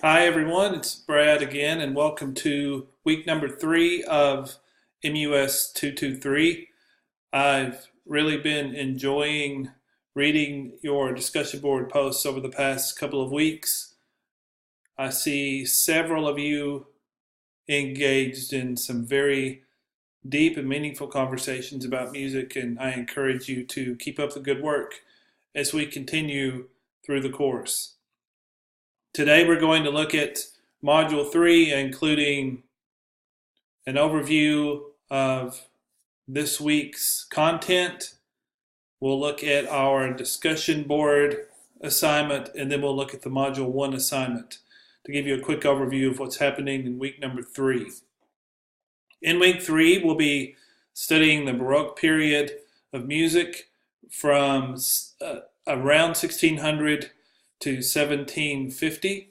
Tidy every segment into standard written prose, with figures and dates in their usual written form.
Hi everyone, it's Brad again, and welcome to week number 3 of MUS 223. I've really been enjoying reading your discussion board posts over the past couple of weeks. I see several of you engaged in some very deep and meaningful conversations about music, and I encourage you to keep up the good work as we continue through the course. Today we're going to look at Module 3, including an overview of this week's content. We'll look at our discussion board assignment, and then we'll look at the Module 1 assignment to give you a quick overview of what's happening in week number 3. In week 3, we'll be studying the Baroque period of music from around 1600 to 1750.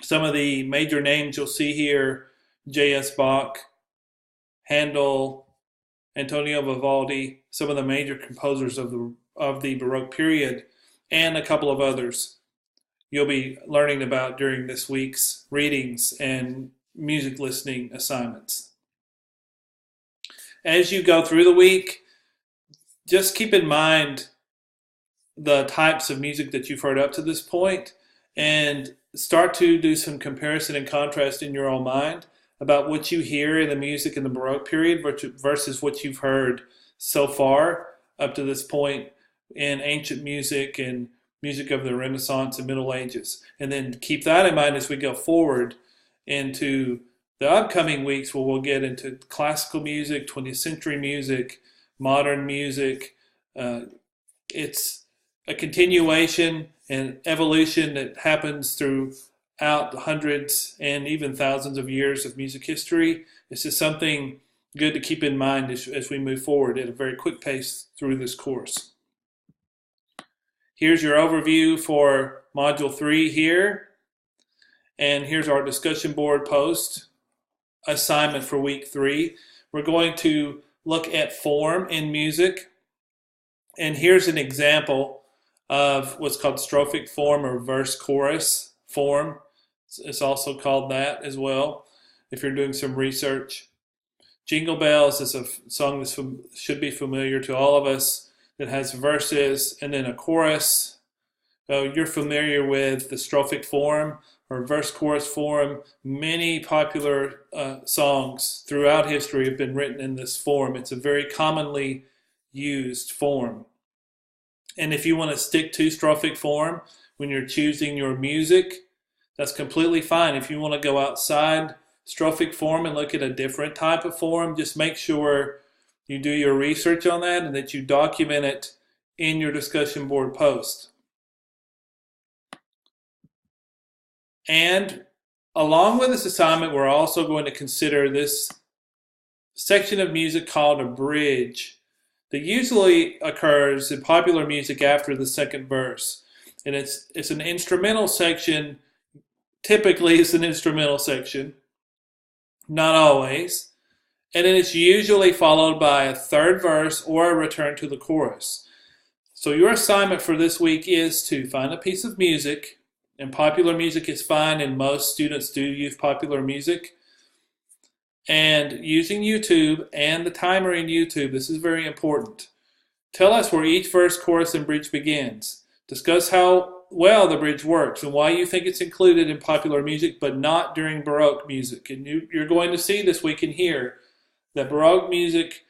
Some of the major names you'll see here: J.S. Bach, Handel, Antonio Vivaldi, some of the major composers of the Baroque period, and a couple of others you'll be learning about during this week's readings and music listening assignments. As you go through the week, just keep in mind the types of music that you've heard up to this point and start to do some comparison and contrast in your own mind about what you hear in the music in the Baroque period versus what you've heard so far up to this point in ancient music and music of the Renaissance and Middle Ages. And then keep that in mind as we go forward into the upcoming weeks, where we'll get into classical music, 20th century music, modern music. It's a continuation and evolution that happens throughout the hundreds and even thousands of years of music history. This is something good to keep in mind as we move forward at a very quick pace through this course. Here's your overview for Module 3 here, and here's our discussion board post assignment for week 3. We're going to look at form in music, and here's an example of what's called strophic form or verse-chorus form. It's also called that as well if you're doing some research. Jingle Bells is a song that should be familiar to all of us, that has verses and then a chorus. So you're familiar with the strophic form or verse-chorus form. Many popular songs throughout history have been written in this form. It's a very commonly used form. And if you want to stick to strophic form when you're choosing your music, that's completely fine. If you want to go outside strophic form and look at a different type of form, just make sure you do your research on that and that you document it in your discussion board post. And along with this assignment, we're also going to consider this section of music called a bridge that usually occurs in popular music after the second verse. And it's an instrumental section. Typically, it's an instrumental section, not always. And then it's usually followed by a third verse or a return to the chorus. So your assignment for this week is to find a piece of music, and popular music is fine, and most students do use popular music. And using YouTube and the timer in YouTube, this is very important. Tell us where each verse, chorus, and bridge begins. Discuss how well the bridge works and why you think it's included in popular music but not during Baroque music. And you're going to see this week and hear that Baroque music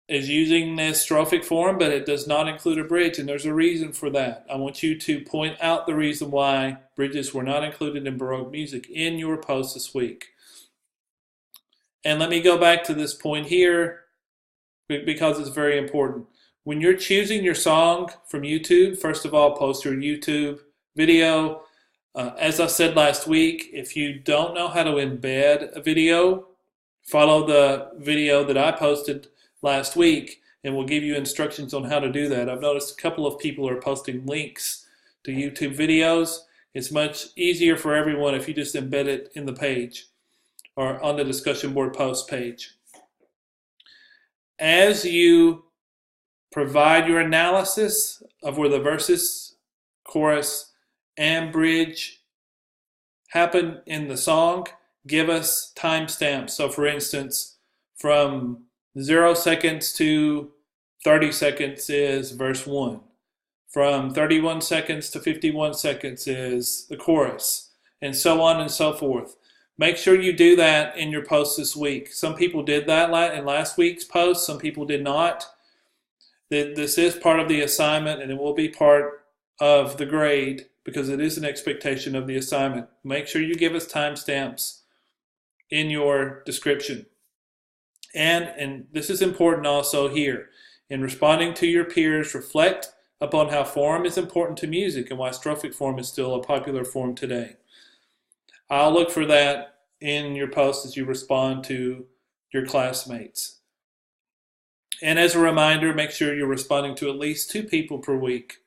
is using this strophic form, but it does not include a bridge, and there's a reason for that. I want you to point out the reason why bridges were not included in Baroque music in your post this week. And let me go back to this point here because it's very important. When you're choosing your song from YouTube, first of all, post your YouTube video. As I said last week, if you don't know how to embed a video, follow the video that I posted last week, and we'll give you instructions on how to do that. I've noticed a couple of people are posting links to YouTube videos. It's much easier for everyone if you just embed it in the page or on the discussion board post page. As you provide your analysis of where the verses, chorus, and bridge happen in the song, give us timestamps. So for instance, from 0 seconds to 30 seconds is verse 1. From 31 seconds to 51 seconds is the chorus, and so on and so forth. Make sure you do that in your post this week. Some people did that in last week's post. Some people did not. This is part of the assignment, and it will be part of the grade because it is an expectation of the assignment. Make sure you give us timestamps in your description. And this is important also here. In responding to your peers, reflect upon how form is important to music and why strophic form is still a popular form today. I'll look for that in your post as you respond to your classmates. And as a reminder, make sure you're responding to at least 2 people per week.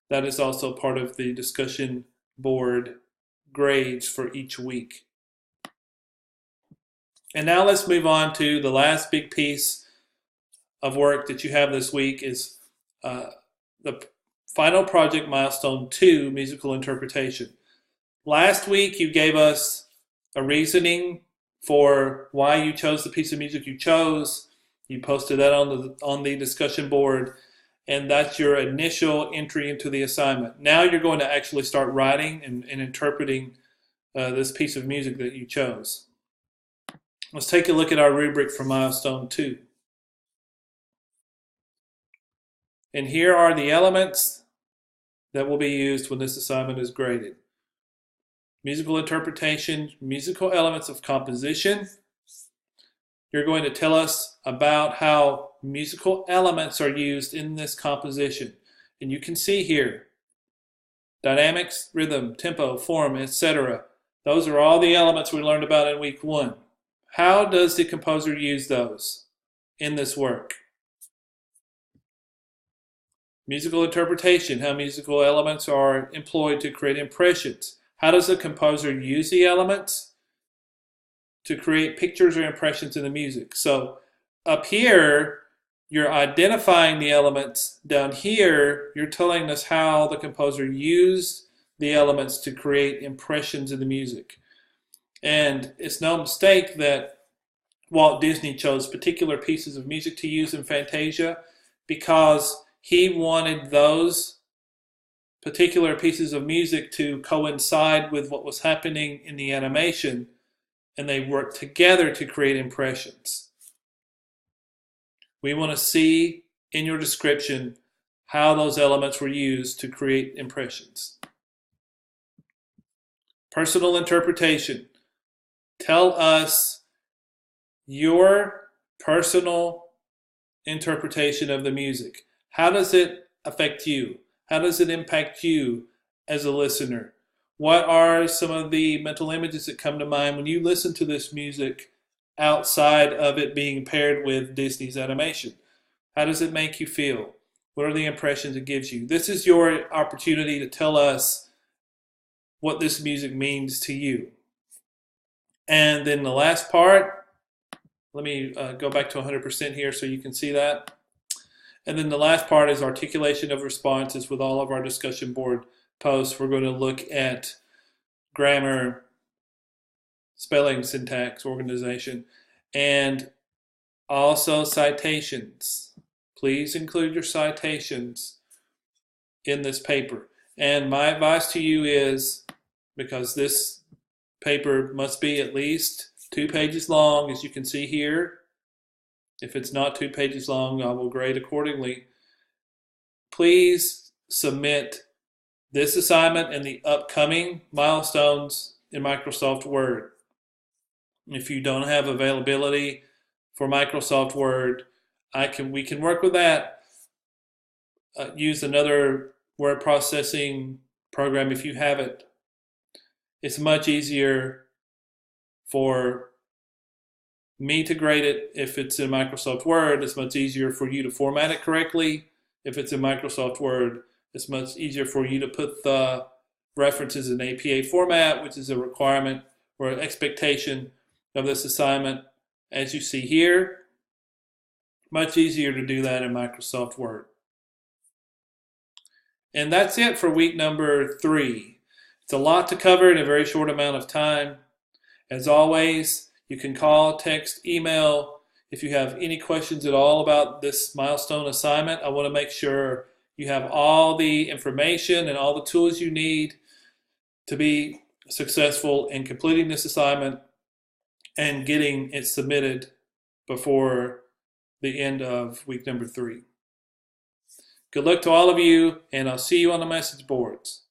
That is also part of the discussion board grades for each week. And now let's move on to the last big piece of work that you have this week is the final project milestone 2, musical interpretation. Last week you gave us a reasoning for why you chose the piece of music you chose. You posted that on the discussion board, and that's your initial entry into the assignment. Now you're going to actually start writing and interpreting this piece of music that you chose. Let's take a look at our rubric for milestone 2. And here are the elements that will be used when this assignment is graded. Musical interpretation, musical elements of composition. You're going to tell us about how musical elements are used in this composition. And you can see here, dynamics, rhythm, tempo, form, etc. Those are all the elements we learned about in week 1. How does the composer use those in this work? Musical interpretation, how musical elements are employed to create impressions. How does the composer use the elements to create pictures or impressions in the music? So up here, you're identifying the elements. Down here, you're telling us how the composer used the elements to create impressions in the music. And it's no mistake that Walt Disney chose particular pieces of music to use in Fantasia because he wanted those particular pieces of music to coincide with what was happening in the animation, and they worked together to create impressions. We want to see in your description how those elements were used to create impressions. Personal interpretation. Tell us your personal interpretation of the music. How does it affect you? How does it impact you as a listener? What are some of the mental images that come to mind when you listen to this music outside of it being paired with Disney's animation? How does it make you feel? What are the impressions it gives you? This is your opportunity to tell us what this music means to you. And then the last part, let me go back to 100% here so you can see that. And then the last part is articulation of responses with all of our discussion board posts. We're going to look at grammar, spelling, syntax, organization, and also citations. Please include your citations in this paper. And my advice to you is, because this paper must be at least 2 pages long, as you can see here. If it's not 2 pages long, I will grade accordingly. Please submit this assignment and the upcoming milestones in Microsoft Word. If you don't have availability for Microsoft Word, we can work with that. Use another word processing program if you have it. It's much easier for me to grade it if it's in Microsoft Word. It's much easier for you to format it correctly if it's in Microsoft Word. It's much easier for you to put the references in APA format, which is a requirement or an expectation of this assignment. As you see here, much easier to do that in Microsoft Word. And that's it for week number 3. It's a lot to cover in a very short amount of time. As always, you can call, text, email. If you have any questions at all about this milestone assignment, I want to make sure you have all the information and all the tools you need to be successful in completing this assignment and getting it submitted before the end of week number 3. Good luck to all of you, and I'll see you on the message boards.